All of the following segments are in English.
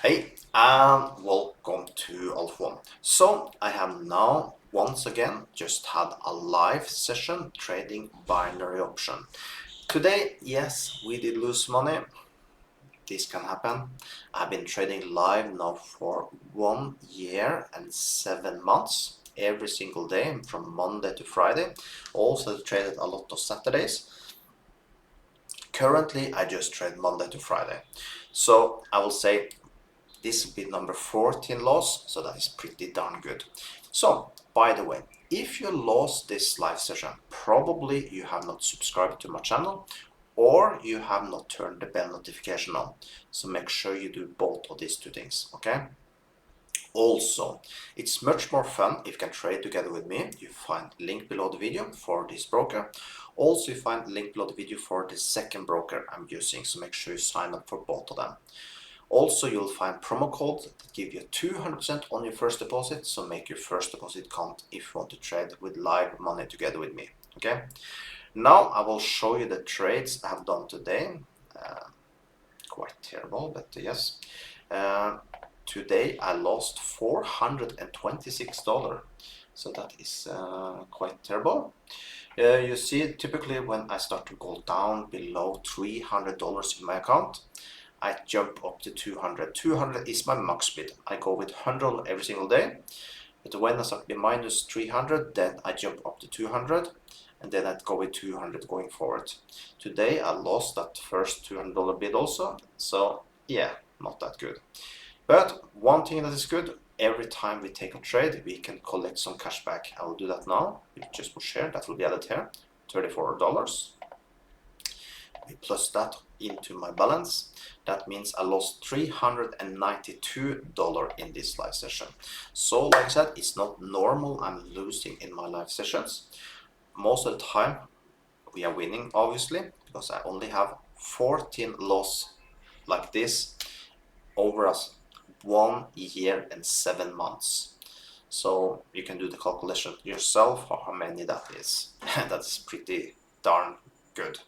Hey, and welcome to Alpha One. So, I have now once again just had a live session trading binary option. Today, yes, we did lose money. This can happen. I've been trading live now for 1 year and 7 months, every single day from Monday to Friday. Also traded a lot of Saturdays. Currently, I just trade Monday to Friday. So, I will say this will be number 14 loss, so that is pretty darn good. So, by the way, if you lost this live session, probably you have not subscribed to my channel or you have not turned the bell notification on. So make sure you do both of these two things, okay? Also, it's much more fun if you can trade together with me. You find link below the video for this broker. Also, you find link below the video for the second broker I'm using, so make sure you sign up for both of them. Also, you'll find promo codes that give you 200% on your first deposit, so make your first deposit count if you want to trade with live money together with me, okay? Now I will show you the trades I have done today. Quite terrible, but yes. Today I lost $426, so that is quite terrible. You see, typically when I start to go down below $300 in my account, I jump up to 200. 200 is my max bid. I go with 100 every single day. But when I start to be minus 300, then I jump up to 200. And then I'd go with 200 going forward. Today I lost that first $200 bid also. So yeah, not that good. But one thing that is good, every time we take a trade, we can collect some cash back. I will do that now. We just push here, that will be added here, $34. We plus that into my balance. That means I lost $392 in this live session. So like I said, it's not normal I'm losing in my live sessions. Most of the time we are winning, obviously, because I only have 14 loss like this over us 1 year and 7 months. So you can do the calculation yourself for how many that is. That's pretty darn good.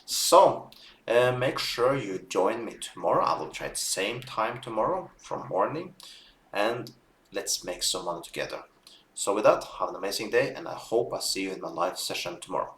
So make sure you join me tomorrow. I will trade same time tomorrow from morning, and let's make some money together. So with that, have an amazing day, and I hope I see you in my live session tomorrow.